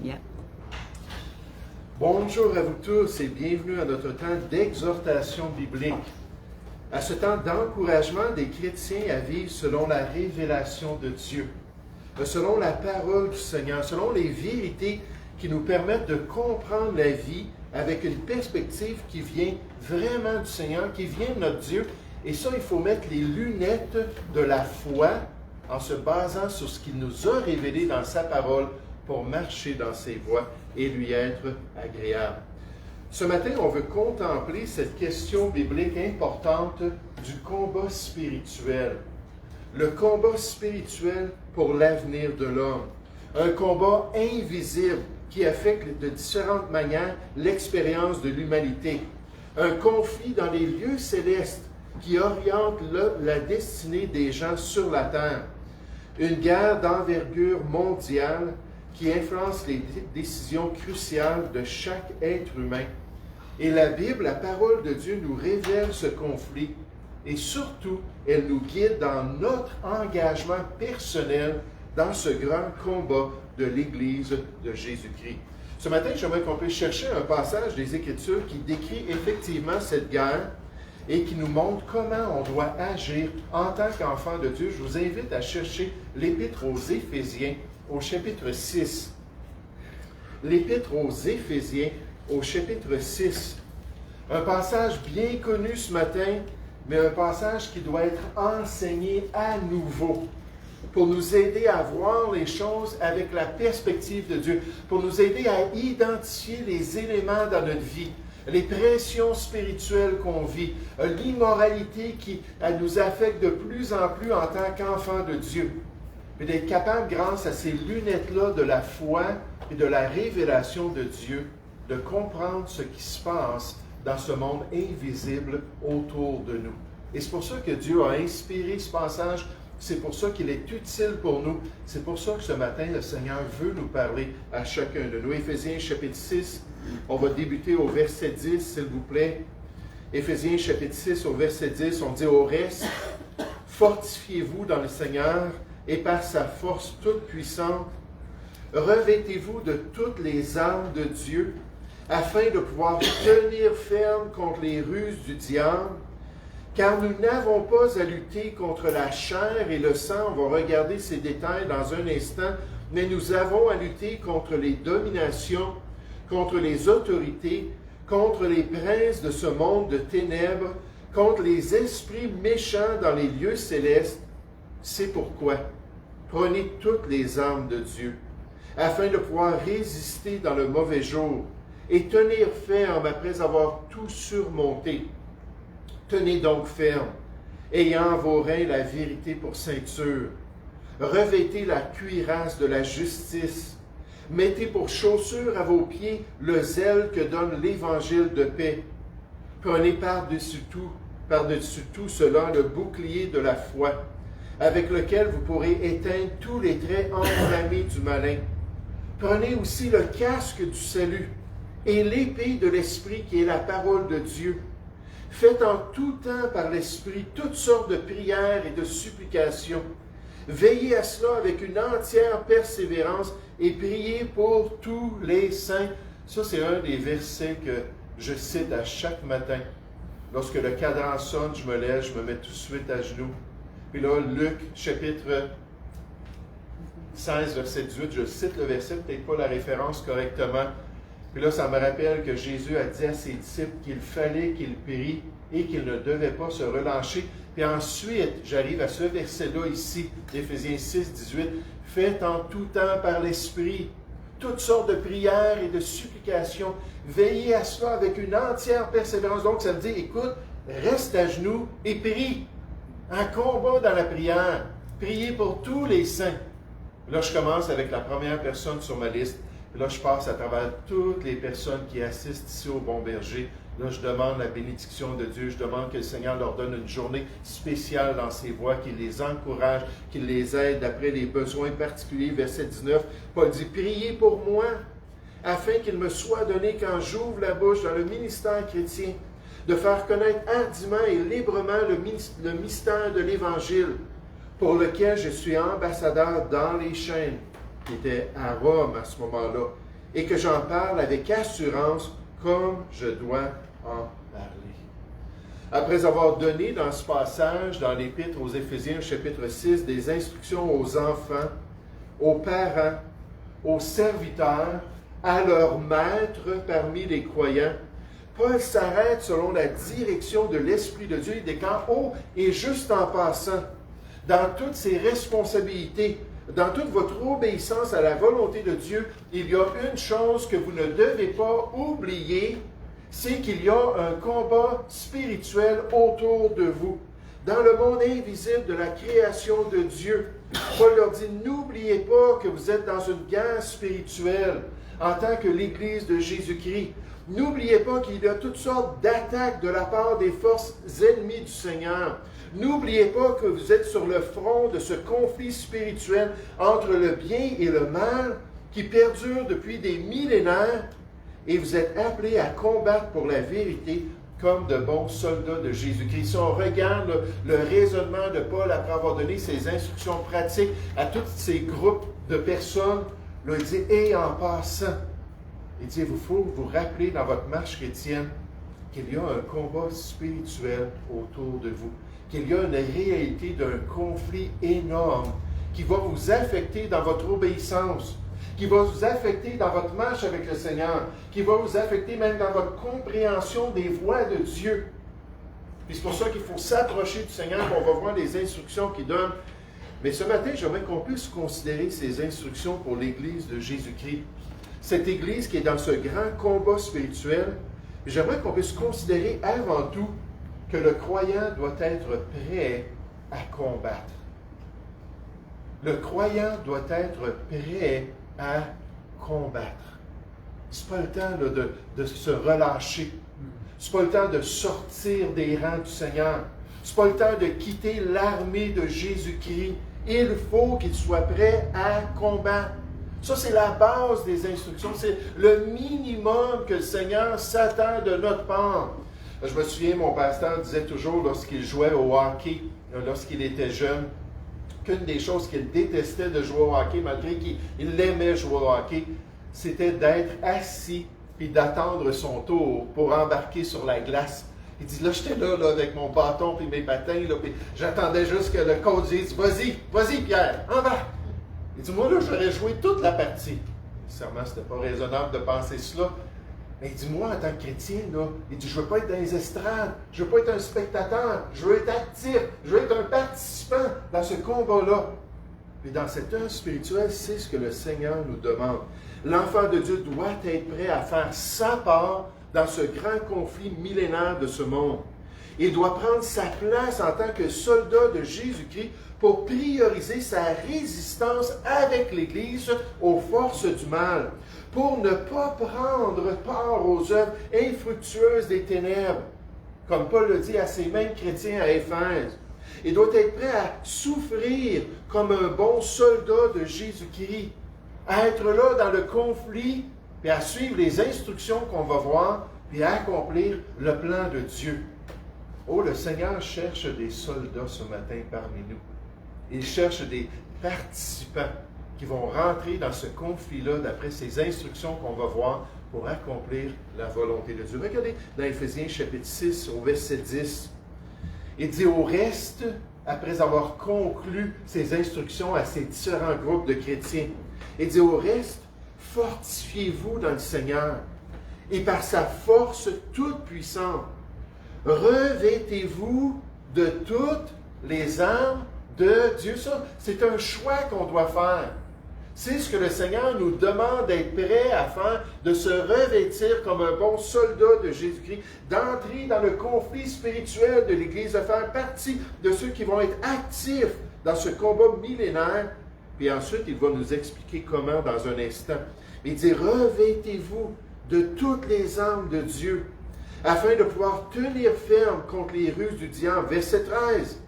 Yeah. Bonjour à vous tous et bienvenue à notre temps d'exhortation biblique. À ce temps d'encouragement des chrétiens à vivre selon la révélation de Dieu, selon la parole du Seigneur, selon les vérités qui nous permettent de comprendre la vie avec une perspective qui vient vraiment du Seigneur, qui vient de notre Dieu. Et ça, il faut mettre les lunettes de la foi en se basant sur ce qu'il nous a révélé dans sa parole pour marcher dans ses voies et lui être agréable. Ce matin, on veut contempler cette question biblique importante du combat spirituel. Le combat spirituel pour l'avenir de l'homme. Un combat invisible qui affecte de différentes manières l'expérience de l'humanité. Un conflit dans les lieux célestes qui oriente la destinée des gens sur la terre. Une guerre d'envergure mondiale qui influence les décisions cruciales de chaque être humain. Et la Bible, la parole de Dieu, nous révèle ce conflit et surtout, elle nous guide dans notre engagement personnel dans ce grand combat de l'Église de Jésus-Christ. Ce matin, j'aimerais qu'on puisse chercher un passage des Écritures qui décrit effectivement cette guerre et qui nous montre comment on doit agir en tant qu'enfant de Dieu. Je vous invite à chercher l'Épître aux Éphésiens au chapitre 6. L'Épître aux Éphésiens au chapitre 6. Un passage bien connu ce matin, mais un passage qui doit être enseigné à nouveau pour nous aider à voir les choses avec la perspective de Dieu, pour nous aider à identifier les éléments dans notre vie, les pressions spirituelles qu'on vit, l'immoralité qui nous affecte de plus en plus en tant qu'enfants de Dieu. Et d'être capable, grâce à ces lunettes-là de la foi et de la révélation de Dieu, de comprendre ce qui se passe dans ce monde invisible autour de nous. Et c'est pour ça que Dieu a inspiré ce passage. C'est pour ça qu'il est utile pour nous. C'est pour ça que ce matin, le Seigneur veut nous parler à chacun de nous. Éphésiens chapitre 6, on va débuter au verset 10, s'il vous plaît. Éphésiens chapitre 6, au verset 10, on dit « Au reste, fortifiez-vous dans le Seigneur et par sa force toute puissante, revêtez-vous de toutes les armes de Dieu, afin de pouvoir tenir ferme contre les ruses du diable. Car nous n'avons pas à lutter contre la chair et le sang, on va regarder ces détails dans un instant, mais nous avons à lutter contre les dominations, contre les autorités, contre les princes de ce monde de ténèbres, contre les esprits méchants dans les lieux célestes. C'est pourquoi prenez toutes les armes de Dieu, afin de pouvoir résister dans le mauvais jour et tenir ferme après avoir tout surmonté. Tenez donc ferme, ayant vos reins la vérité pour ceinture. Revêtez la cuirasse de la justice. Mettez pour chaussure à vos pieds le zèle que donne l'évangile de paix. Prenez par-dessus tout cela le bouclier de la foi, avec lequel vous pourrez éteindre tous les traits enflammés du malin. Prenez aussi le casque du salut et l'épée de l'Esprit qui est la parole de Dieu. Faites en tout temps par l'Esprit toutes sortes de prières et de supplications. Veillez à cela avec une entière persévérance et priez pour tous les saints. Ça, c'est un des versets que je cite à chaque matin. Lorsque le cadran sonne, je me lève, je me mets tout de suite à genoux. Puis là, Luc, chapitre 16, verset 18, je cite le verset, peut-être pas la référence correctement. Puis là, ça me rappelle que Jésus a dit à ses disciples qu'il fallait qu'ils prient et qu'ils ne devaient pas se relâcher. Puis ensuite, j'arrive à ce verset-là ici, d'Éphésiens 6, 18. « Faites en tout temps par l'Esprit toutes sortes de prières et de supplications. Veillez à cela avec une entière persévérance. » Donc, ça me dit, écoute, reste à genoux et prie. En combat dans la prière. Priez pour tous les saints. Là, je commence avec la première personne sur ma liste. Là, je passe à travers toutes les personnes qui assistent ici au Bon Berger. Là, je demande la bénédiction de Dieu. Je demande que le Seigneur leur donne une journée spéciale dans ses voies, qu'il les encourage, qu'il les aide d'après les besoins particuliers. Verset 19, Paul dit, « Priez pour moi, afin qu'il me soit donné quand j'ouvre la bouche dans le ministère chrétien, de faire connaître hardiment et librement le mystère de l'Évangile, pour lequel je suis ambassadeur dans les chaînes. » Qui était à Rome à ce moment-là. et que j'en parle avec assurance comme je dois en parler. Après avoir donné dans ce passage, dans l'Épître aux Éphésiens, chapitre 6, des instructions aux enfants, aux parents, aux serviteurs, à leurs maîtres parmi les croyants, Paul s'arrête selon la direction de l'Esprit de Dieu. Il déclare: oh, et juste en passant, dans toutes ses responsabilités, dans toute votre obéissance à la volonté de Dieu, il y a une chose que vous ne devez pas oublier, c'est qu'il y a un combat spirituel autour de vous. Dans le monde invisible de la création de Dieu, Paul leur dit: n'oubliez pas que vous êtes dans une guerre spirituelle en tant que l'Église de Jésus-Christ. N'oubliez pas qu'il y a toutes sortes d'attaques de la part des forces ennemies du Seigneur. N'oubliez pas que vous êtes sur le front de ce conflit spirituel entre le bien et le mal qui perdure depuis des millénaires, et vous êtes appelés à combattre pour la vérité comme de bons soldats de Jésus-Christ. Si on regarde le raisonnement de Paul après avoir donné ses instructions pratiques à tous ces groupes de personnes, là, il dit: et en passant, il dit, il faut vous rappeler dans votre marche chrétienne qu'il y a un combat spirituel autour de vous, qu'il y a une réalité d'un conflit énorme qui va vous affecter dans votre obéissance, qui va vous affecter dans votre marche avec le Seigneur, qui va vous affecter même dans votre compréhension des voies de Dieu. Puis c'est pour ça qu'il faut s'approcher du Seigneur, qu'on va voir les instructions qu'il donne. Mais ce matin, j'aimerais qu'on puisse considérer ces instructions pour l'Église de Jésus-Christ. Cette Église qui est dans ce grand combat spirituel, j'aimerais qu'on puisse considérer avant tout que le croyant doit être prêt à combattre. Le croyant doit être prêt à combattre. Ce n'est pas le temps de se relâcher. Ce n'est pas le temps de sortir des rangs du Seigneur. Ce n'est pas le temps de quitter l'armée de Jésus-Christ. Il faut qu'il soit prêt à combattre. Ça, c'est la base des instructions. C'est le minimum que le Seigneur s'attend de notre part. Je me souviens, mon pasteur disait toujours, lorsqu'il jouait au hockey, lorsqu'il était jeune, qu'une des choses qu'il détestait de jouer au hockey, malgré qu'il aimait jouer au hockey, c'était d'être assis et d'attendre son tour pour embarquer sur la glace. Il dit, là, j'étais là avec mon bâton et mes patins, là, puis j'attendais juste que le coach dise, vas-y, Pierre, embarque. Il dit, moi, là, j'aurais joué toute la partie. Nécessairement, ce n'était pas raisonnable de penser cela. Mais il dit, moi, en tant que chrétien, là, il dit, je ne veux pas être dans les estrades, je ne veux pas être un spectateur, je veux être actif, je veux être un participant dans ce combat-là. Et dans cette œuvre spirituelle, c'est ce que le Seigneur nous demande. L'enfant de Dieu doit être prêt à faire sa part dans ce grand conflit millénaire de ce monde. Il doit prendre sa place en tant que soldat de Jésus-Christ pour prioriser sa résistance avec l'Église aux forces du mal, pour ne pas prendre part aux œuvres infructueuses des ténèbres, comme Paul le dit à ces mêmes chrétiens à Éphèse. Il doit être prêt à souffrir comme un bon soldat de Jésus-Christ, à être là dans le conflit, puis à suivre les instructions qu'on va voir, puis à accomplir le plan de Dieu. Oh, le Seigneur cherche des soldats ce matin parmi nous. Il cherche des participants qui vont rentrer dans ce conflit-là d'après ces instructions qu'on va voir pour accomplir la volonté de Dieu. Regardez dans Éphésiens chapitre 6 au verset 10. Il dit au reste, après avoir conclu ces instructions à ces différents groupes de chrétiens, il dit au reste, fortifiez-vous dans le Seigneur et par sa force toute puissante, revêtez-vous de toutes les armes de Dieu. Ça, c'est un choix qu'on doit faire. C'est ce que le Seigneur nous demande d'être prêt à faire, de se revêtir comme un bon soldat de Jésus-Christ, d'entrer dans le conflit spirituel de l'Église, de faire partie de ceux qui vont être actifs dans ce combat millénaire. Puis ensuite, il va nous expliquer comment dans un instant. Il dit, revêtez-vous de toutes les armes de Dieu, afin de pouvoir tenir ferme contre les ruses du diable. Verset 13.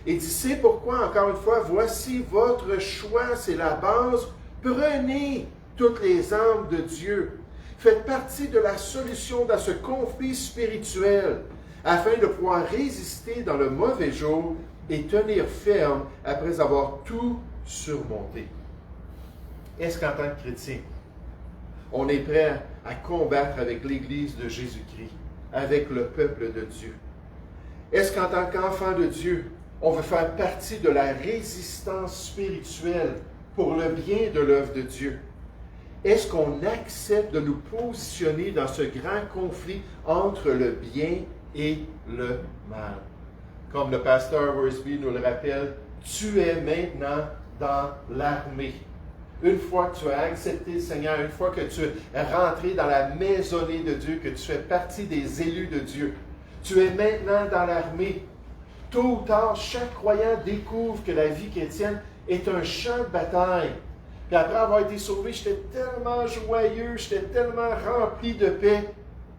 Il dit, c'est pourquoi, encore une fois, voici votre choix, c'est la base. Prenez toutes les armes de Dieu. Faites partie de la solution dans ce conflit spirituel, afin de pouvoir résister dans le mauvais jour et tenir ferme après avoir tout surmonté. Est-ce qu'en tant que chrétien, On est prêt à combattre avec l'Église de Jésus-Christ, avec le peuple de Dieu. Est-ce qu'en tant qu'enfant de Dieu, on veut faire partie de la résistance spirituelle pour le bien de l'œuvre de Dieu? Est-ce qu'on accepte de nous positionner dans ce grand conflit entre le bien et le mal? Comme le pasteur Worsby nous le rappelle, tu es maintenant dans l'armée. Une fois que tu as accepté le Seigneur, une fois que tu es rentré dans la maisonnée de Dieu, que tu fais partie des élus de Dieu, tu es maintenant dans l'armée. Tôt ou tard, chaque croyant découvre que la vie chrétienne est un champ de bataille. Puis après avoir été sauvé, j'étais tellement joyeux, j'étais tellement rempli de paix.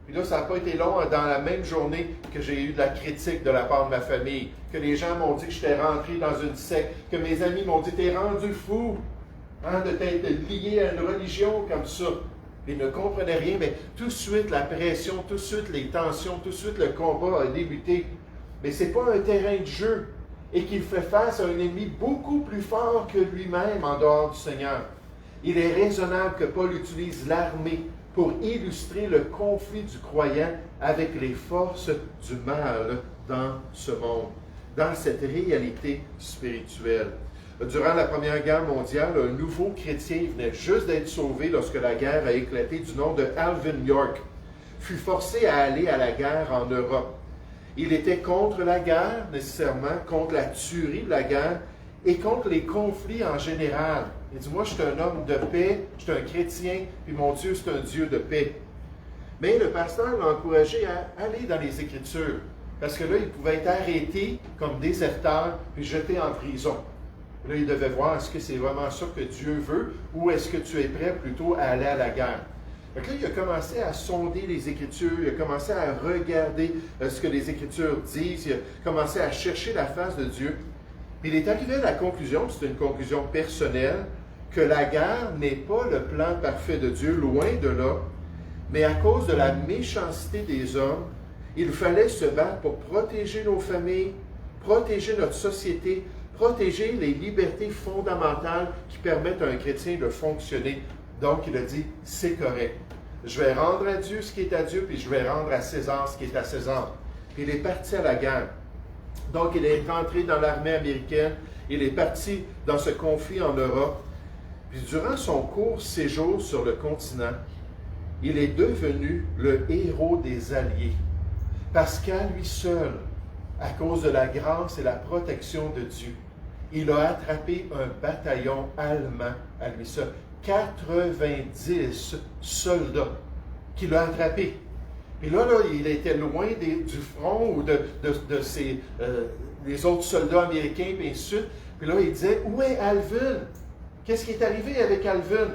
Puis là, ça n'a pas été long, dans la même journée que j'ai eu de la critique de la part de ma famille, que les gens m'ont dit que j'étais rentré dans une secte, que mes amis m'ont dit « T'es rendu fou de t'être lié à une religion comme ça. » Ils ne comprenaient rien, mais tout de suite la pression, tout de suite les tensions, tout de suite le combat a débuté. Mais ce n'est pas un terrain de jeu et qu'il fait face à un ennemi beaucoup plus fort que lui-même en dehors du Seigneur. Il est raisonnable que Paul utilise l'armée pour illustrer le conflit du croyant avec les forces du mal dans ce monde, dans cette réalité spirituelle. Durant la Première Guerre mondiale, un nouveau chrétien venait juste d'être sauvé lorsque la guerre a éclaté, du nom de Alvin York, fut forcé à aller à la guerre en Europe. Il était contre la guerre, nécessairement, contre la tuerie de la guerre et contre les conflits en général. Il dit, moi, je suis un homme de paix, je suis un chrétien, puis mon Dieu, c'est un Dieu de paix. Mais le pasteur l'a encouragé à aller dans les Écritures, parce que là, il pouvait être arrêté comme déserteur, puis jeté en prison. Là, il devait voir, est-ce que c'est vraiment ça que Dieu veut, ou est-ce que tu es prêt plutôt à aller à la guerre? Donc là, il a commencé à sonder les Écritures, il a commencé à regarder ce que les Écritures disent, il a commencé à chercher la face de Dieu. Puis il est arrivé à la conclusion, c'est une conclusion personnelle, que la guerre n'est pas le plan parfait de Dieu, loin de là, mais à cause de la méchanceté des hommes, il fallait se battre pour protéger nos familles, protéger notre société, protéger les libertés fondamentales qui permettent à un chrétien de fonctionner. Donc, il a dit, c'est correct. Je vais rendre à Dieu ce qui est à Dieu, puis je vais rendre à César ce qui est à César. Puis il est parti à la guerre. Donc, il est entré dans l'armée américaine. Il est parti dans ce conflit en Europe. Puis durant son court séjour sur le continent, il est devenu le héros des Alliés. Parce qu'à lui seul, à cause de la grâce et la protection de Dieu, il a attrapé un bataillon allemand à lui seul. 90 soldats qu'il a attrapés. Puis là, il était loin du front ou des autres soldats américains, et ainsi de suite. Puis là, il disait, où est Alvin? Qu'est-ce qui est arrivé avec Alvin?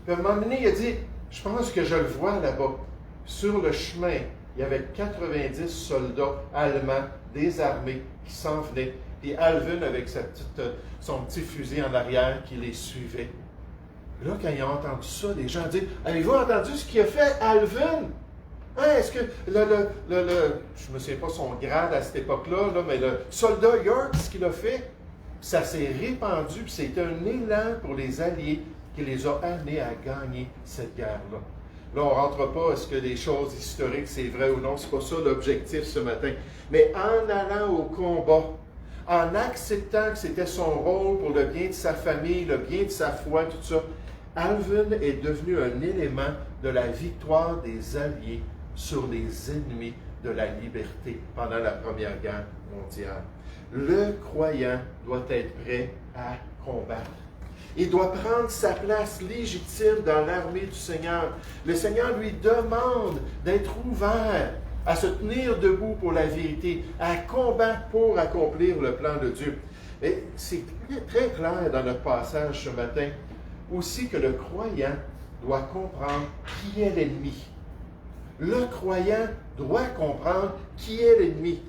Puis à un moment donné, il a dit, je pense que je le vois là-bas. Sur le chemin, il y avait 90 soldats allemands désarmés qui s'en venaient. Puis Alvin, avec son petit fusil en arrière, qui les suivait. Là, quand ils ont entendu ça, les gens disent, avez-vous entendu ce qu'il a fait, Alvin? Hein, est-ce que je ne me souviens pas son grade à cette époque-là, mais le soldat York, ce qu'il a fait, ça s'est répandu, puis c'était un élan pour les Alliés qui les a amenés à gagner cette guerre-là. Là, on ne rentre pas, est-ce que des choses historiques, c'est vrai ou non, c'est pas ça l'objectif ce matin. Mais en allant au combat, en acceptant que c'était son rôle pour le bien de sa famille, le bien de sa foi, tout ça, Alvin est devenu un élément de la victoire des Alliés sur les ennemis de la liberté pendant la Première Guerre mondiale. Le croyant doit être prêt à combattre. Il doit prendre sa place légitime dans l'armée du Seigneur. Le Seigneur lui demande d'être ouvert, à se tenir debout pour la vérité, à combattre pour accomplir le plan de Dieu. Et c'est très clair dans notre passage ce matin aussi que le croyant doit comprendre qui est l'ennemi. Le croyant doit comprendre qui est l'ennemi.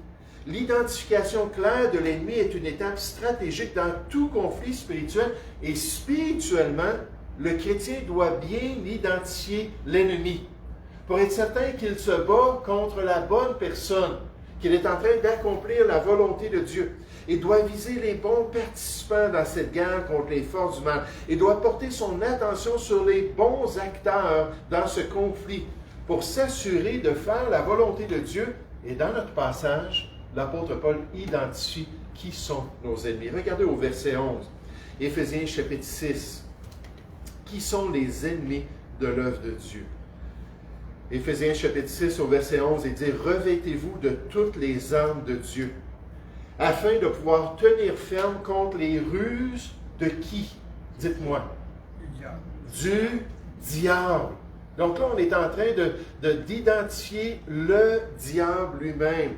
L'identification claire de l'ennemi est une étape stratégique dans tout conflit spirituel et spirituellement, le chrétien doit bien identifier l'ennemi pour être certain qu'il se bat contre la bonne personne qu'il est en train d'accomplir la volonté de Dieu. Il doit viser les bons participants dans cette guerre contre les forces du mal. Il doit porter son attention sur les bons acteurs dans ce conflit pour s'assurer de faire la volonté de Dieu. Et dans notre passage, l'apôtre Paul identifie qui sont nos ennemis. Regardez au verset 11, Éphésiens chapitre 6. Qui sont les ennemis de l'œuvre de Dieu? Éphésiens chapitre 6 au verset 11, il dit « Revêtez-vous de toutes les armes de Dieu, afin de pouvoir tenir ferme contre les ruses de qui? Dites-moi. Du diable. » Donc là, on est en train d'identifier le diable lui-même.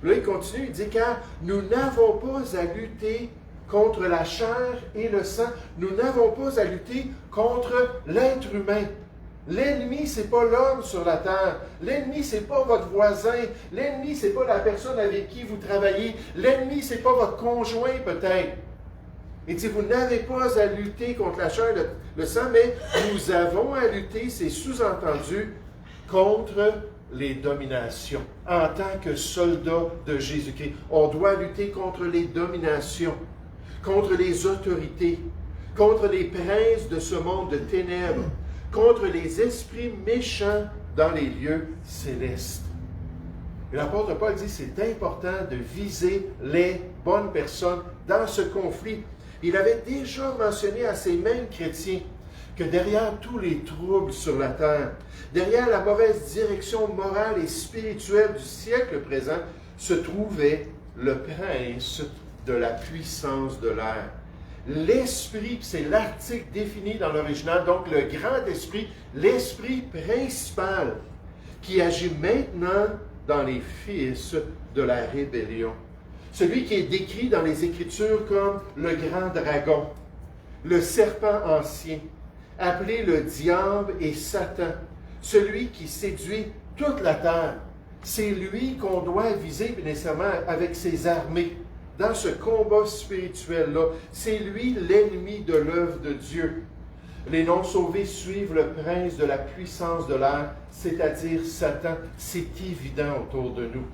Là, il continue, il dit « Car nous n'avons pas à lutter contre la chair et le sang. Nous n'avons pas à lutter contre l'être humain. » L'ennemi, ce n'est pas l'homme sur la terre. L'ennemi, ce n'est pas votre voisin. L'ennemi, ce n'est pas la personne avec qui vous travaillez. L'ennemi, ce n'est pas votre conjoint peut-être. Il dit, vous n'avez pas à lutter contre la chair et le sang, mais nous avons à lutter, c'est sous-entendu, contre les dominations. En tant que soldats de Jésus-Christ, on doit lutter contre les dominations, contre les autorités, contre les princes de ce monde de ténèbres, contre les esprits méchants dans les lieux célestes. Et l'apôtre Paul dit, c'est important de viser les bonnes personnes dans ce conflit. Il avait déjà mentionné à ces mêmes chrétiens que derrière tous les troubles sur la terre, derrière la mauvaise direction morale et spirituelle du siècle présent, se trouvait le prince de la puissance de l'air. L'esprit, c'est l'article défini dans l'original, donc le grand esprit, l'esprit principal qui agit maintenant dans les fils de la rébellion. Celui qui est décrit dans les Écritures comme le grand dragon, le serpent ancien, appelé le diable et Satan, celui qui séduit toute la terre. C'est lui qu'on doit viser nécessairement avec ses armées. Dans ce combat spirituel-là, c'est lui l'ennemi de l'œuvre de Dieu. Les non-sauvés suivent le prince de la puissance de l'air, c'est-à-dire Satan. C'est évident autour de nous.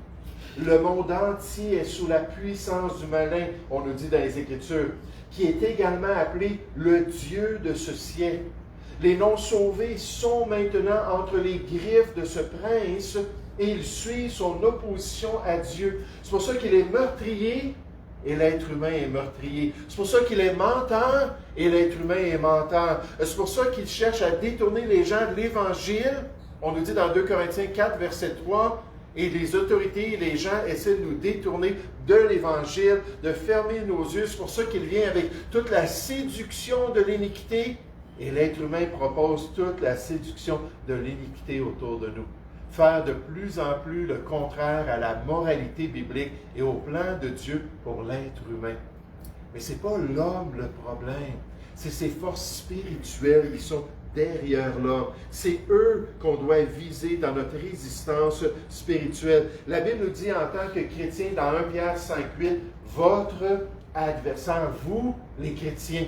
Le monde entier est sous la puissance du malin, on nous dit dans les Écritures, qui est également appelé le Dieu de ce siècle. Les non-sauvés sont maintenant entre les griffes de ce prince et ils suivent son opposition à Dieu. C'est pour ça qu'il est meurtrier et l'être humain est meurtrier. C'est pour ça qu'il est menteur et l'être humain est menteur. C'est pour ça qu'il cherche à détourner les gens de l'Évangile. On nous dit dans 2 Corinthiens 4, verset 3, et les autorités et les gens essaient de nous détourner de l'Évangile, de fermer nos yeux. C'est pour ça qu'il vient avec toute la séduction de l'iniquité. Et l'être humain propose toute la séduction de l'iniquité autour de nous. Faire de plus en plus le contraire à la moralité biblique et au plan de Dieu pour l'être humain. Mais ce n'est pas l'homme le problème. C'est ces forces spirituelles qui sont derrière l'homme. C'est eux qu'on doit viser dans notre résistance spirituelle. La Bible nous dit en tant que chrétiens dans 1 Pierre 5,8, votre adversaire, vous les chrétiens,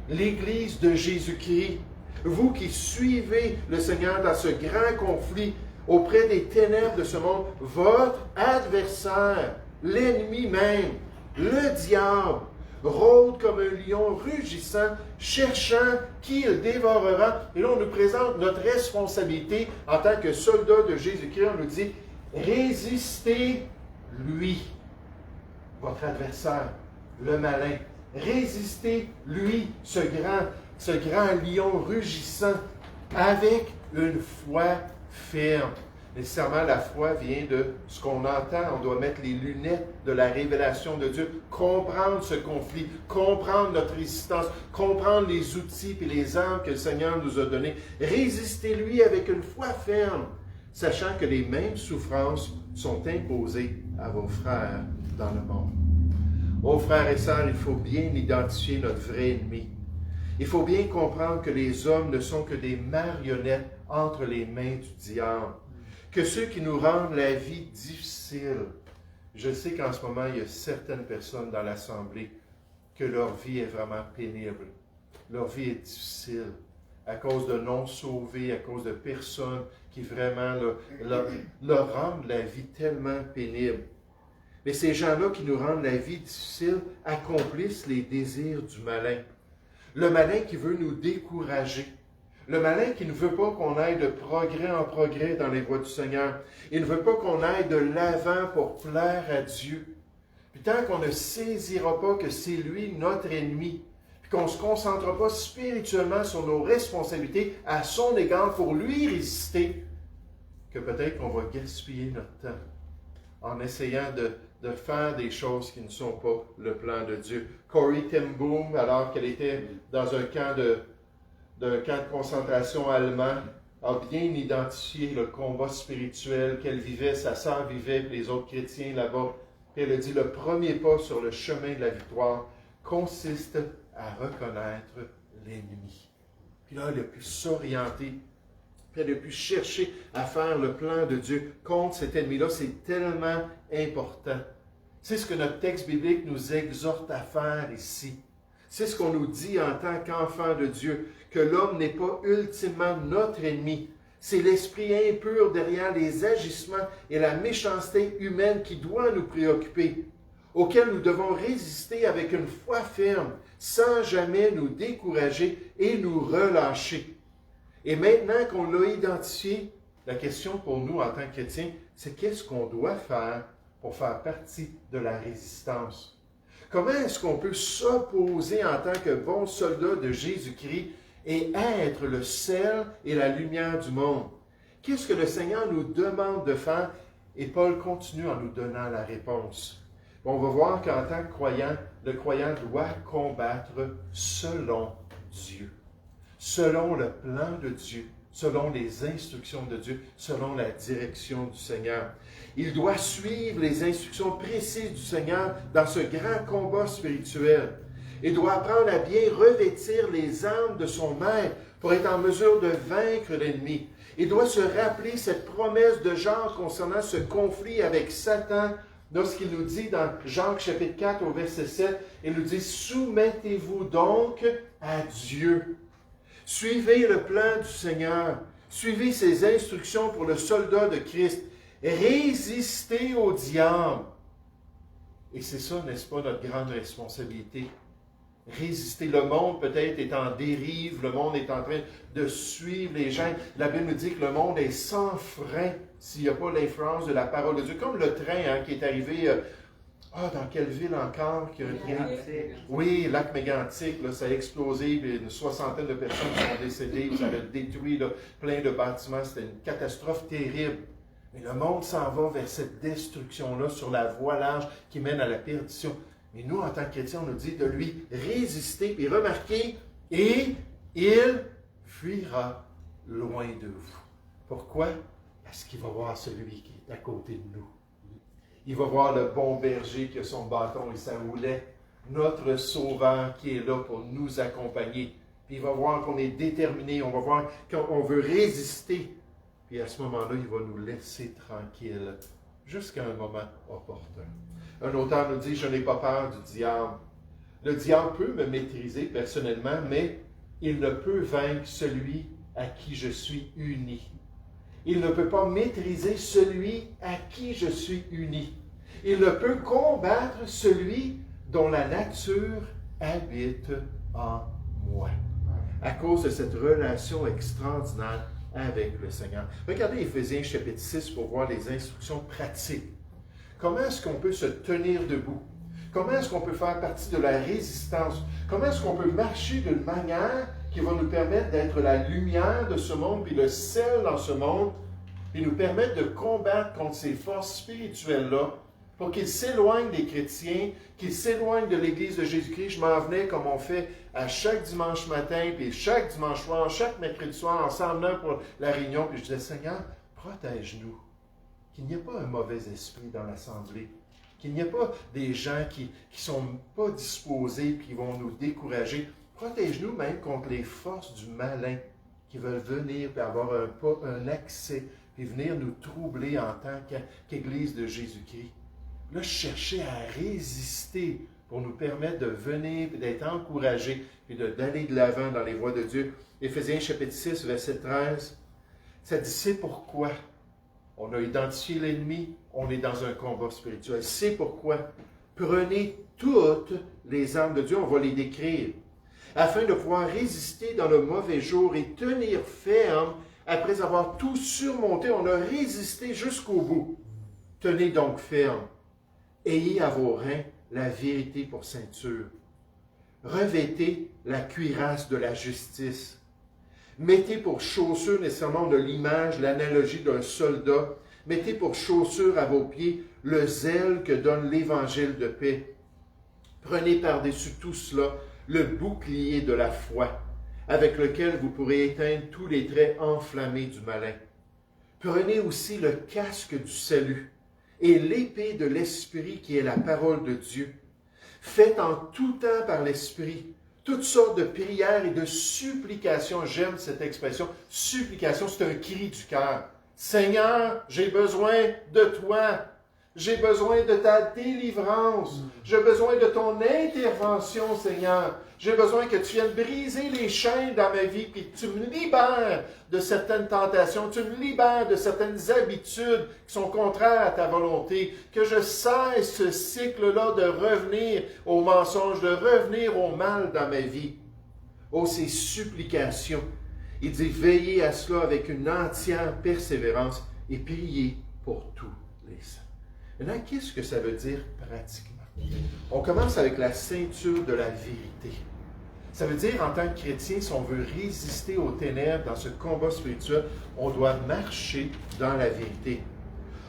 l'Église de Jésus-Christ, vous qui suivez le Seigneur dans ce grand conflit auprès des ténèbres de ce monde, votre adversaire, l'ennemi même, le diable, rôde comme un lion rugissant, cherchant qui il dévorera. Et là, on nous présente notre responsabilité en tant que soldats de Jésus-Christ. On nous dit, résistez-lui, votre adversaire, le malin. Résistez-lui, ce grand lion rugissant, avec une foi ferme. Nécessairement, la foi vient de ce qu'on entend. On doit mettre les lunettes de la révélation de Dieu, comprendre ce conflit, comprendre notre résistance, comprendre les outils et les armes que le Seigneur nous a donnés. Résistez-lui avec une foi ferme, sachant que les mêmes souffrances sont imposées à vos frères dans le monde. Ô frères et sœurs, il faut bien identifier notre vrai ennemi. Il faut bien comprendre que les hommes ne sont que des marionnettes entre les mains du diable. Que ceux qui nous rendent la vie difficile, je sais qu'en ce moment, il y a certaines personnes dans l'Assemblée que leur vie est vraiment pénible. Leur vie est difficile à cause de non-sauvés, à cause de personnes qui vraiment leur rendent la vie tellement pénible. Mais ces gens-là qui nous rendent la vie difficile accomplissent les désirs du malin. Le malin qui veut nous décourager. Le malin qui ne veut pas qu'on aille de progrès en progrès dans les voies du Seigneur. Il ne veut pas qu'on aille de l'avant pour plaire à Dieu. Puis tant qu'on ne saisira pas que c'est lui notre ennemi, puis qu'on ne se concentrera pas spirituellement sur nos responsabilités à son égard pour lui résister, que peut-être qu'on va gaspiller notre temps en essayant de faire des choses qui ne sont pas le plan de Dieu. Corrie ten Boom, alors qu'elle était dans un camp de concentration allemand, a bien identifié le combat spirituel qu'elle vivait, sa sœur vivait, puis les autres chrétiens là-bas. Puis elle a dit, le premier pas sur le chemin de la victoire consiste à reconnaître l'ennemi. Puis là, elle a pu s'orienter, puis elle a pu chercher à faire le plan de Dieu contre cet ennemi-là. C'est tellement important. C'est ce que notre texte biblique nous exhorte à faire ici. C'est ce qu'on nous dit en tant qu'enfants de Dieu, que l'homme n'est pas ultimement notre ennemi. C'est l'esprit impur derrière les agissements et la méchanceté humaine qui doit nous préoccuper, auquel nous devons résister avec une foi ferme, sans jamais nous décourager et nous relâcher. Et maintenant qu'on l'a identifié, la question pour nous en tant que chrétiens, c'est qu'est-ce qu'on doit faire pour faire partie de la résistance? Comment est-ce qu'on peut s'opposer en tant que bon soldat de Jésus-Christ et être le sel et la lumière du monde? Qu'est-ce que le Seigneur nous demande de faire? Et Paul continue en nous donnant la réponse. On va voir qu'en tant que croyant, le croyant doit combattre selon Dieu, selon le plan de Dieu, selon les instructions de Dieu, selon la direction du Seigneur. Il doit suivre les instructions précises du Seigneur dans ce grand combat spirituel. Il doit apprendre à bien revêtir les armes de son maître pour être en mesure de vaincre l'ennemi. Il doit se rappeler cette promesse de Jacques concernant ce conflit avec Satan lorsqu'il nous dit dans Jacques chapitre 4 au verset 7, il nous dit « Soumettez-vous donc à Dieu. Suivez le plan du Seigneur. Suivez ses instructions pour le soldat de Christ. Résistez au diable. » Et c'est ça, n'est-ce pas, notre grande responsabilité? Résister. Le monde peut-être est en dérive, le monde est en train de suivre les gens. La Bible nous dit que le monde est sans frein s'il n'y a pas l'influence de la parole de Dieu. Comme le train qui est arrivé, dans quelle ville encore? Oui, lac Mégantic, là, ça a explosé, puis une soixantaine de personnes sont décédées, puis ça a détruit là, plein de bâtiments. C'était une catastrophe terrible. Mais le monde s'en va vers cette destruction-là sur la voie large qui mène à la perdition. Mais nous, en tant que chrétiens, on nous dit de lui résister. Puis remarquez, et il fuira loin de vous. Pourquoi? Parce qu'il va voir celui qui est à côté de nous. Il va voir le bon berger qui a son bâton et sa houlette, notre sauveur qui est là pour nous accompagner. Puis il va voir qu'on est déterminé, on va voir qu'on veut résister. Puis à ce moment-là, il va nous laisser tranquilles jusqu'à un moment opportun. Un auteur nous dit, je n'ai pas peur du diable. Le diable peut me maîtriser personnellement, mais il ne peut vaincre celui à qui je suis uni. Il ne peut pas maîtriser celui à qui je suis uni. Il ne peut combattre celui dont la nature habite en moi. À cause de cette relation extraordinaire avec le Seigneur. Regardez Éphésiens chapitre 6 pour voir les instructions pratiques. Comment est-ce qu'on peut se tenir debout? Comment est-ce qu'on peut faire partie de la résistance? Comment est-ce qu'on peut marcher d'une manière qui va nous permettre d'être la lumière de ce monde, puis le sel dans ce monde, puis nous permettre de combattre contre ces forces spirituelles-là, pour qu'ils s'éloignent des chrétiens, qu'ils s'éloignent de l'Église de Jésus-Christ. Je m'en venais comme on fait à chaque dimanche matin, puis chaque dimanche soir, chaque mercredi soir, ensemble là pour la réunion, puis je disais, Seigneur, protège-nous. Qu'il n'y ait pas un mauvais esprit dans l'assemblée, qu'il n'y ait pas des gens qui ne sont pas disposés et qui vont nous décourager. Protège-nous même contre les forces du malin qui veulent venir et avoir un accès, puis venir nous troubler en tant qu'Église de Jésus-Christ. Là, chercher à résister pour nous permettre de venir et d'être encouragés et d'aller de l'avant dans les voies de Dieu. Éphésiens chapitre 6, verset 13, ça dit, c'est pourquoi On a identifié l'ennemi, on est dans un combat spirituel. C'est pourquoi prenez toutes les armes de Dieu, on va les décrire, afin de pouvoir résister dans le mauvais jour et tenir ferme après avoir tout surmonté. On a résisté jusqu'au bout. Tenez donc ferme. Ayez à vos reins la vérité pour ceinture. Revêtez la cuirasse de la justice. Mettez pour chaussure nécessairement de l'image, l'analogie d'un soldat. Mettez pour chaussure à vos pieds le zèle que donne l'évangile de paix. Prenez par-dessus tout cela le bouclier de la foi, avec lequel vous pourrez éteindre tous les traits enflammés du malin. Prenez aussi le casque du salut et l'épée de l'Esprit qui est la parole de Dieu. Faites en tout temps par l'Esprit toutes sortes de prières et de supplications. J'aime cette expression. Supplication, c'est un cri du cœur. Seigneur, j'ai besoin de toi. J'ai besoin de ta délivrance. J'ai besoin de ton intervention, Seigneur. J'ai besoin que tu viennes briser les chaînes dans ma vie, puis que tu me libères de certaines tentations, tu me libères de certaines habitudes qui sont contraires à ta volonté, que je cesse ce cycle-là de revenir au mensonge, de revenir au mal dans ma vie. Oh, ces supplications. Il dit, veillez à cela avec une entière persévérance et priez pour tous les saints. Maintenant, qu'est-ce que ça veut dire pratiquement? On commence avec la ceinture de la vérité. Ça veut dire, en tant que chrétien, si on veut résister aux ténèbres dans ce combat spirituel, on doit marcher dans la vérité.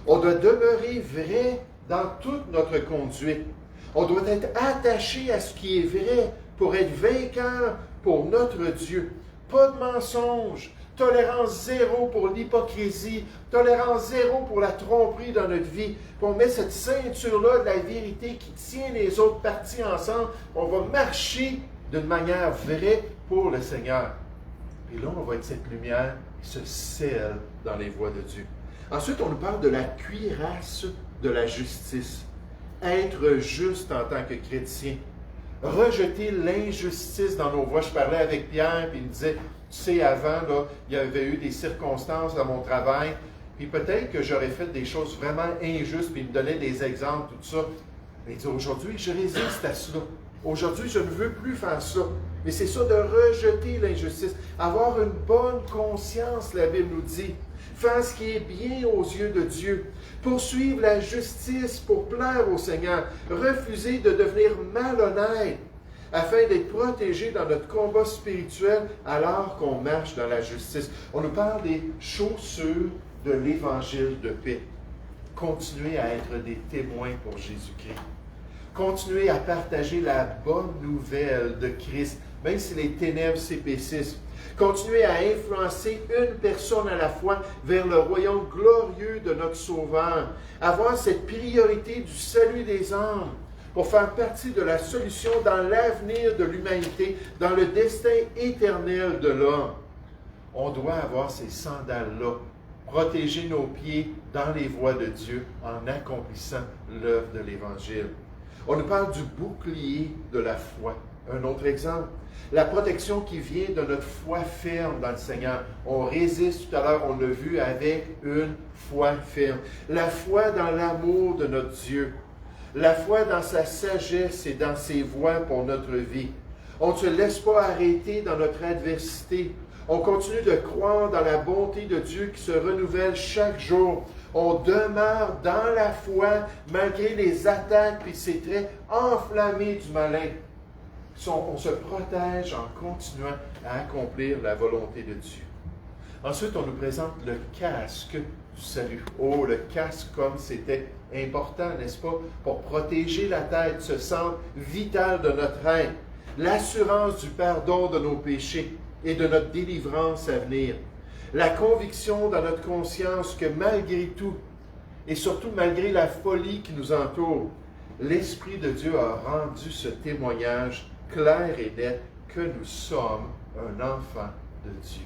On doit demeurer vrai dans toute notre conduite. On doit être attaché à ce qui est vrai pour être vainqueur pour notre Dieu. Pas de mensonge. Tolérance zéro pour l'hypocrisie, tolérance zéro pour la tromperie dans notre vie. Puis on met cette ceinture-là de la vérité qui tient les autres parties ensemble. On va marcher d'une manière vraie pour le Seigneur. Et là, on va être cette lumière qui se scelle dans les voies de Dieu. Ensuite, on nous parle de la cuirasse de la justice. Être juste en tant que chrétien. Rejeter l'injustice dans nos voies. Je parlais avec Pierre, puis il me disait... Tu sais, avant, là, il y avait eu des circonstances dans mon travail, puis peut-être que j'aurais fait des choses vraiment injustes, puis il me donnait des exemples, tout ça. Mais il dit, aujourd'hui, je résiste à cela. Aujourd'hui, je ne veux plus faire ça. Mais c'est ça de rejeter l'injustice. Avoir une bonne conscience, la Bible nous dit. Faire ce qui est bien aux yeux de Dieu. Poursuivre la justice pour plaire au Seigneur. Refuser de devenir malhonnête, afin d'être protégés dans notre combat spirituel alors qu'on marche dans la justice. On nous parle des chaussures de l'Évangile de paix. Continuez à être des témoins pour Jésus-Christ. Continuez à partager la bonne nouvelle de Christ, même si les ténèbres s'épaississent. Continuez à influencer une personne à la fois vers le royaume glorieux de notre Sauveur. Avoir cette priorité du salut des âmes, pour faire partie de la solution dans l'avenir de l'humanité, dans le destin éternel de l'homme. On doit avoir ces sandales-là, protéger nos pieds dans les voies de Dieu en accomplissant l'œuvre de l'Évangile. On nous parle du bouclier de la foi. Un autre exemple, la protection qui vient de notre foi ferme dans le Seigneur. On résiste, tout à l'heure, on l'a vu, avec une foi ferme. La foi dans l'amour de notre Dieu. La foi dans sa sagesse et dans ses voies pour notre vie. On ne se laisse pas arrêter dans notre adversité. On continue de croire dans la bonté de Dieu qui se renouvelle chaque jour. On demeure dans la foi malgré les attaques et ces traits enflammés du malin. On se protège en continuant à accomplir la volonté de Dieu. Ensuite, on nous présente le casque du salut. Oh, le casque comme c'était important, n'est-ce pas, pour protéger la tête, ce centre vital de notre être, l'assurance du pardon de nos péchés et de notre délivrance à venir, la conviction dans notre conscience que malgré tout, et surtout malgré la folie qui nous entoure, l'Esprit de Dieu a rendu ce témoignage clair et net que nous sommes un enfant de Dieu.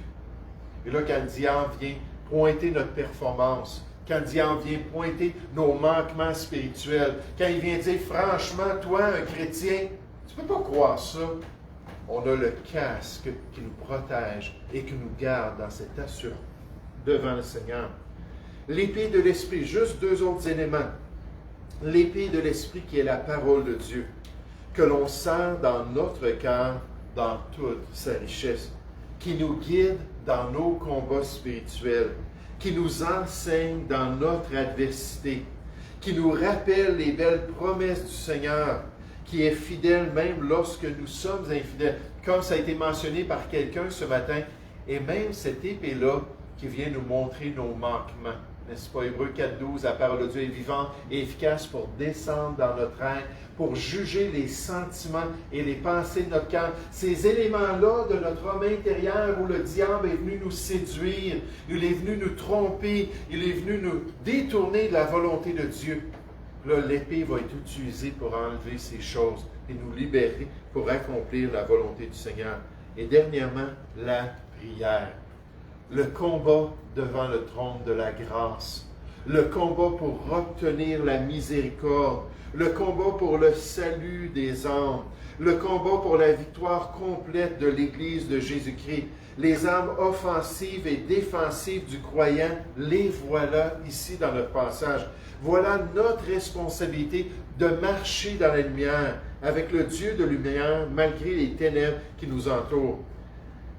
Et là, quand le diable vient pointer notre performance, quand le diable vient pointer nos manquements spirituels, quand il vient dire, franchement, toi, un chrétien, tu ne peux pas croire ça. On a le casque qui nous protège et qui nous garde dans cette assurance devant le Seigneur. L'épée de l'Esprit, juste deux autres éléments. L'épée de l'Esprit qui est la parole de Dieu, que l'on sent dans notre cœur dans toute sa richesse, qui nous guide dans nos combats spirituels, qui nous enseigne dans notre adversité, qui nous rappelle les belles promesses du Seigneur, qui est fidèle même lorsque nous sommes infidèles, comme ça a été mentionné par quelqu'un ce matin, et même cette épée-là qui vient nous montrer nos manquements. N'est-ce pas? Hébreux 4.12, la parole de Dieu est vivante et efficace pour descendre dans notre être, pour juger les sentiments et les pensées de notre cœur. Ces éléments-là de notre homme intérieur où le diable est venu nous séduire, il est venu nous tromper, il est venu nous détourner de la volonté de Dieu. Là, l'épée va être utilisée pour enlever ces choses et nous libérer pour accomplir la volonté du Seigneur. Et dernièrement, la prière. Le combat devant le trône de la grâce, le combat pour obtenir la miséricorde, le combat pour le salut des âmes, le combat pour la victoire complète de l'Église de Jésus-Christ. Les armes offensives et défensives du croyant, les voilà ici dans notre passage. Voilà notre responsabilité de marcher dans la lumière avec le Dieu de lumière malgré les ténèbres qui nous entourent,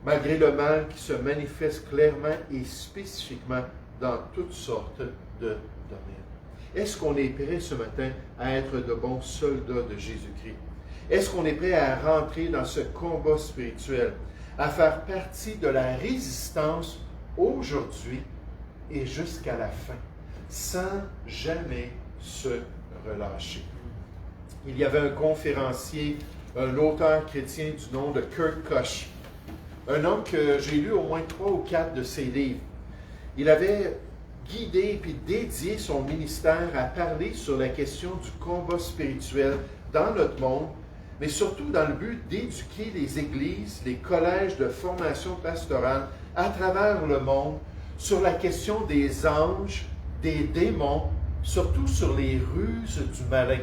malgré le mal qui se manifeste clairement et spécifiquement dans toutes sortes de domaines. Est-ce qu'on est prêt ce matin à être de bons soldats de Jésus-Christ? Est-ce qu'on est prêt à rentrer dans ce combat spirituel, à faire partie de la résistance aujourd'hui et jusqu'à la fin, sans jamais se relâcher? Il y avait un conférencier, un auteur chrétien du nom de Kurt Koch, un homme que j'ai lu au moins 3 ou 4 de ses livres. Il avait guidé puis dédié son ministère à parler sur la question du combat spirituel dans notre monde, mais surtout dans le but d'éduquer les églises, les collèges de formation pastorale à travers le monde sur la question des anges, des démons, surtout sur les ruses du malin.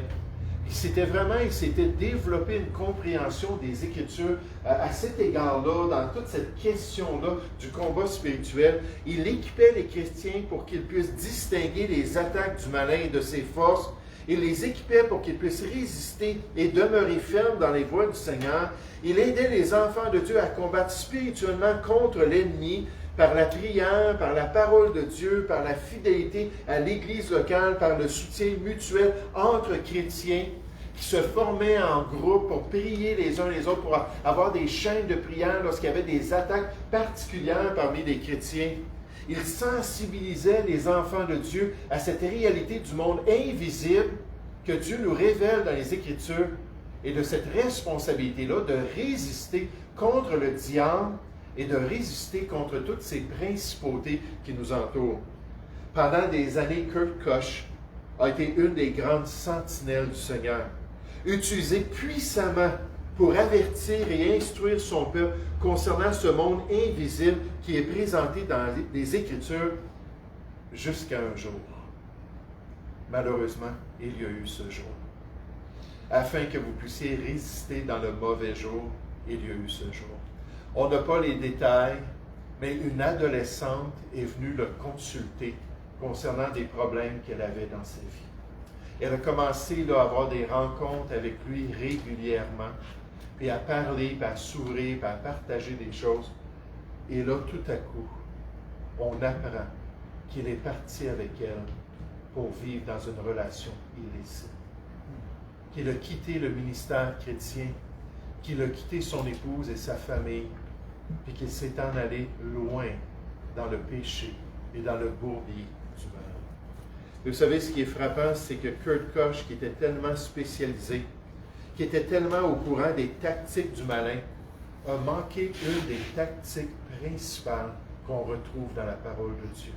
Il s'était développé une compréhension des Écritures à cet égard-là, dans toute cette question-là du combat spirituel. Il équipait les chrétiens pour qu'ils puissent distinguer les attaques du malin et de ses forces. Il les équipait pour qu'ils puissent résister et demeurer fermes dans les voies du Seigneur. Il aidait les enfants de Dieu à combattre spirituellement contre l'ennemi par la prière, par la parole de Dieu, par la fidélité à l'Église locale, par le soutien mutuel entre chrétiens qui se formaient en groupe pour prier les uns les autres, pour avoir des chaînes de prière lorsqu'il y avait des attaques particulières parmi les chrétiens. Il sensibilisait les enfants de Dieu à cette réalité du monde invisible que Dieu nous révèle dans les Écritures et de cette responsabilité-là de résister contre le diable et de résister contre toutes ces principautés qui nous entourent. Pendant des années, Kurt Koch a été une des grandes sentinelles du Seigneur, utilisé puissamment pour avertir et instruire son peuple concernant ce monde invisible qui est présenté dans les Écritures jusqu'à un jour. Malheureusement, il y a eu ce jour. Afin que vous puissiez résister dans le mauvais jour, il y a eu ce jour. On n'a pas les détails, mais une adolescente est venue le consulter concernant des problèmes qu'elle avait dans sa vie. Elle a commencé à avoir des rencontres avec lui régulièrement, puis à parler, puis à s'ouvrir, puis à partager des choses. Et là, tout à coup, on apprend qu'il est parti avec elle pour vivre dans une relation illicite. Qu'il a quitté le ministère chrétien, qu'il a quitté son épouse et sa famille, puis qu'il s'est en allé loin dans le péché et dans le bourbier du mal. Et vous savez, ce qui est frappant, c'est que Kurt Koch, qui était tellement spécialisé, qui était tellement au courant des tactiques du malin, a manqué une des tactiques principales qu'on retrouve dans la parole de Dieu.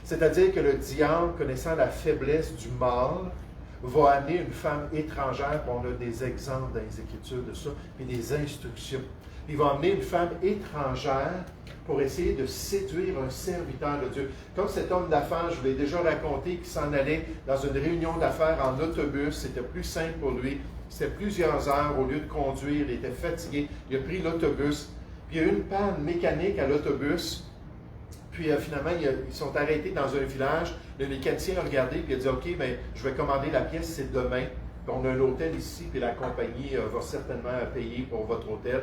C'est-à-dire que le diable, connaissant la faiblesse du mal, va amener une femme étrangère, on a des exemples dans les Écritures de ça, et des instructions. Il va amener une femme étrangère pour essayer de séduire un serviteur de Dieu. Comme cet homme d'affaires, je vous l'ai déjà raconté, qui s'en allait dans une réunion d'affaires en autobus, c'était plus simple pour lui, c'était plusieurs heures au lieu de conduire, il était fatigué, il a pris l'autobus, puis il y a eu une panne mécanique à l'autobus, Puis finalement, ils sont arrêtés dans un village. Le mécanicien a regardé et a dit, OK, ben, je vais commander la pièce, c'est demain. Puis on a un hôtel ici, puis la compagnie va certainement payer pour votre hôtel.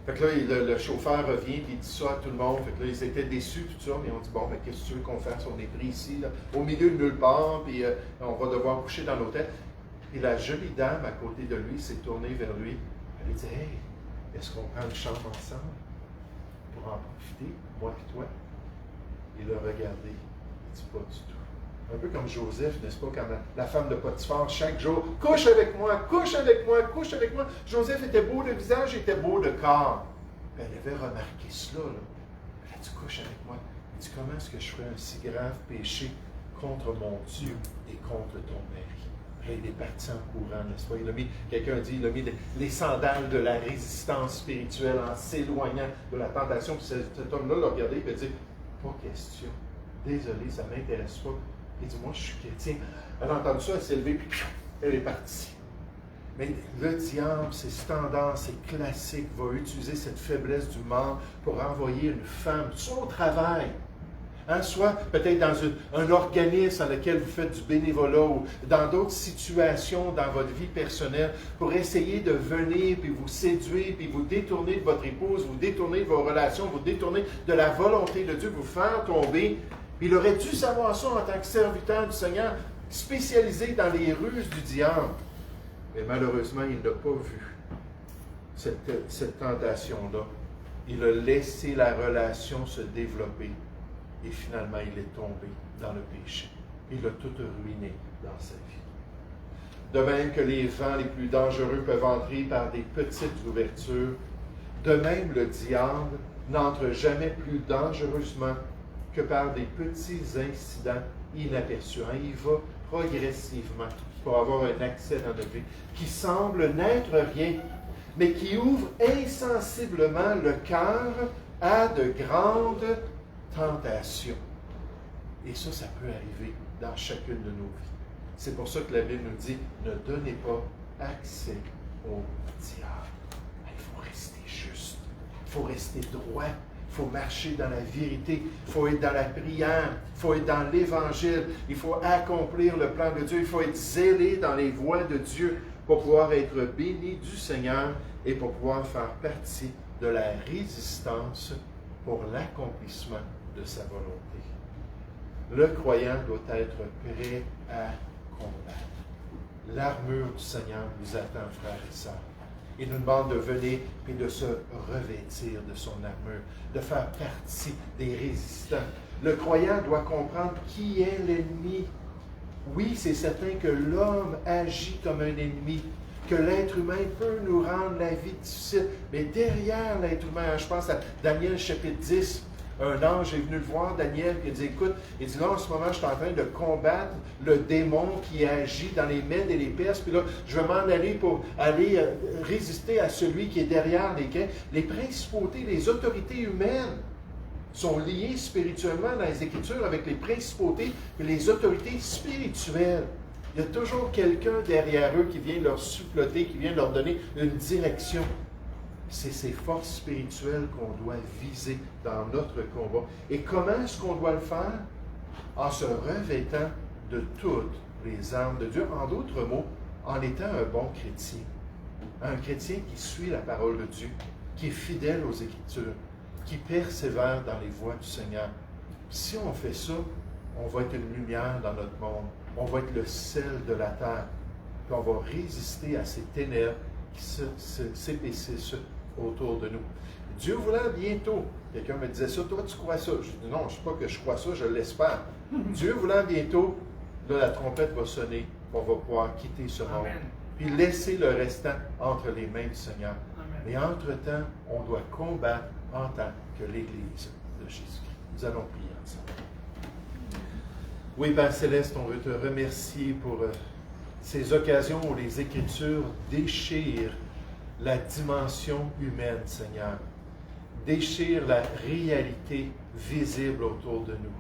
Fait que là, le chauffeur revient, puis il dit ça à tout le monde. Fait que là, ils étaient déçus, tout ça, mais on dit, bon, mais qu'est-ce que tu veux qu'on fasse? On est pris ici, là, au milieu de nulle part, puis on va devoir coucher dans l'hôtel. Et la jolie dame à côté de lui s'est tournée vers lui. Elle a dit, hey, est-ce qu'on prend une chambre ensemble pour en profiter, moi et toi? Il l'a regardé. Il dit, pas du tout. Un peu comme Joseph, n'est-ce pas, quand la femme de Potiphar, chaque jour, couche avec moi, couche avec moi, couche avec moi. Joseph était beau de visage, il était beau de corps. Puis elle avait remarqué cela. Là. Elle a dit, couche avec moi. Il dit, comment est-ce que je ferais un si grave péché contre mon Dieu et contre ton mari? Et il est parti en courant, n'est-ce pas? Quelqu'un dit, il a mis les sandales de la résistance spirituelle en s'éloignant de la tentation. Puis cet homme-là l'a regardé et il a dit, pas question. Désolé, ça ne m'intéresse pas. Il dit, moi, je suis chrétien. Elle a entendu ça, elle s'est levée, puis elle est partie. Mais le diable, c'est standard, c'est classique, va utiliser cette faiblesse du mal pour envoyer une femme, soit au travail, soit peut-être dans un organisme dans lequel vous faites du bénévolat ou dans d'autres situations dans votre vie personnelle, pour essayer de venir, puis vous séduire, puis vous détourner de votre épouse, vous détourner de vos relations, vous détourner de la volonté de Dieu, vous faire tomber. Il aurait dû savoir ça en tant que serviteur du Seigneur, spécialisé dans les ruses du diable. Mais malheureusement, il n'a pas vu cette tentation-là. Il a laissé la relation se développer. Et finalement, il est tombé dans le péché. Il a tout ruiné dans sa vie. De même que les vents les plus dangereux peuvent entrer par des petites ouvertures, de même le diable n'entre jamais plus dangereusement que par des petits incidents inaperçus. Il va progressivement pour avoir un accès dans notre vie qui semble n'être rien, mais qui ouvre insensiblement le cœur à de grandes tentations. Et ça peut arriver dans chacune de nos vies. C'est pour ça que la Bible nous dit, ne donnez pas accès au diable. Il faut rester juste, il faut rester droit. Il faut marcher dans la vérité, il faut être dans la prière, il faut être dans l'Évangile, il faut accomplir le plan de Dieu, il faut être zélé dans les voies de Dieu pour pouvoir être béni du Seigneur et pour pouvoir faire partie de la résistance pour l'accomplissement de sa volonté. Le croyant doit être prêt à combattre. L'armure du Seigneur vous attend, frères et sœurs. Il nous demande de venir et de se revêtir de son armure, de faire partie des résistants. Le croyant doit comprendre qui est l'ennemi. Oui, c'est certain que l'homme agit comme un ennemi, que l'être humain peut nous rendre la vie difficile, mais derrière l'être humain, je pense à Daniel chapitre 10, un ange est venu le voir, Daniel, puis il dit, écoute, il dit, là, en ce moment, je suis en train de combattre le démon qui agit dans les Mèdes et les Perses, puis là, je vais m'en aller pour aller résister à celui qui est derrière lesquels les principautés, les autorités humaines sont liées spirituellement dans les Écritures avec les principautés et les autorités spirituelles. Il y a toujours quelqu'un derrière eux qui vient leur suppléter, qui vient leur donner une direction. C'est ces forces spirituelles qu'on doit viser dans notre combat. Et comment est-ce qu'on doit le faire? En se revêtant de toutes les armes de Dieu. En d'autres mots, en étant un bon chrétien. Un chrétien qui suit la parole de Dieu, qui est fidèle aux Écritures, qui persévère dans les voies du Seigneur. Si on fait ça, on va être une lumière dans notre monde. On va être le sel de la terre. Puis on va résister à ces ténèbres qui s'épaississent autour de nous. Dieu voulant bientôt, quelqu'un me disait ça, toi tu crois ça? Je dis non, je ne sais pas que je crois ça, je l'espère. Dieu voulant bientôt, là la trompette va sonner, on va pouvoir quitter ce monde. Puis laisser le restant entre les mains du Seigneur. Amen. Et entre-temps, on doit combattre en tant que l'Église de Jésus-Christ. Nous allons prier ensemble. Oui, Père Céleste, on veut te remercier pour ces occasions où les Écritures déchirent la dimension humaine, Seigneur. Déchirent la réalité visible autour de nous.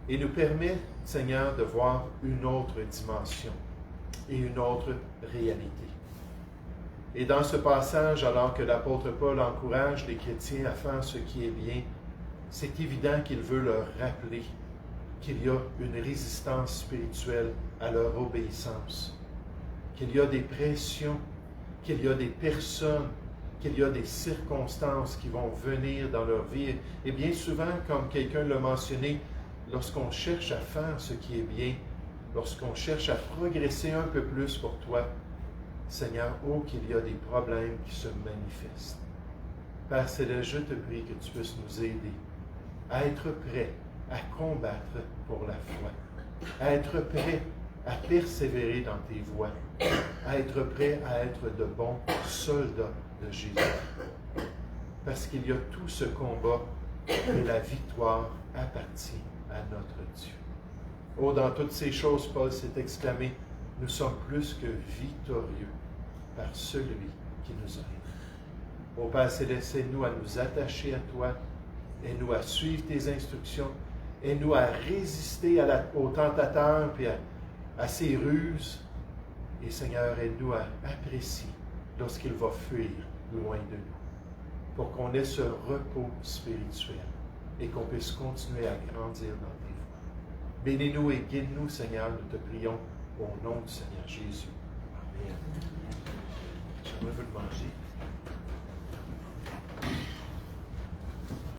Et nous permet, Seigneur, de voir une autre dimension et une autre réalité. Et dans ce passage, alors que l'apôtre Paul encourage les chrétiens à faire ce qui est bien, c'est évident qu'il veut leur rappeler qu'il y a une résistance spirituelle à leur obéissance, qu'il y a des pressions, qu'il y a des personnes, qu'il y a des circonstances qui vont venir dans leur vie. Et bien souvent, comme quelqu'un l'a mentionné, lorsqu'on cherche à faire ce qui est bien, lorsqu'on cherche à progresser un peu plus pour toi, Seigneur, oh qu'il y a des problèmes qui se manifestent. Père Céleste, je te prie que tu puisses nous aider à être prêts à combattre pour la foi, à être prêts à persévérer dans tes voies, à être prêts à être de bons soldats de Jésus. Parce qu'il y a tout ce combat et la victoire appartient à notre Dieu. Oh, dans toutes ces choses, Paul s'est exclamé, nous sommes plus que victorieux par celui qui nous a aimés. Ô Père Céleste, aide-nous à nous attacher à toi, aide-nous à suivre tes instructions, aide-nous à résister aux tentateurs et à ses ruses. Et Seigneur, aide-nous à apprécier lorsqu'il va fuir loin de nous, pour qu'on ait ce repos spirituel et qu'on puisse continuer à grandir dans tes voies. Bénis-nous et guide-nous, Seigneur, nous te prions au nom du Seigneur Jésus. Amen. J'aimerais vous demander.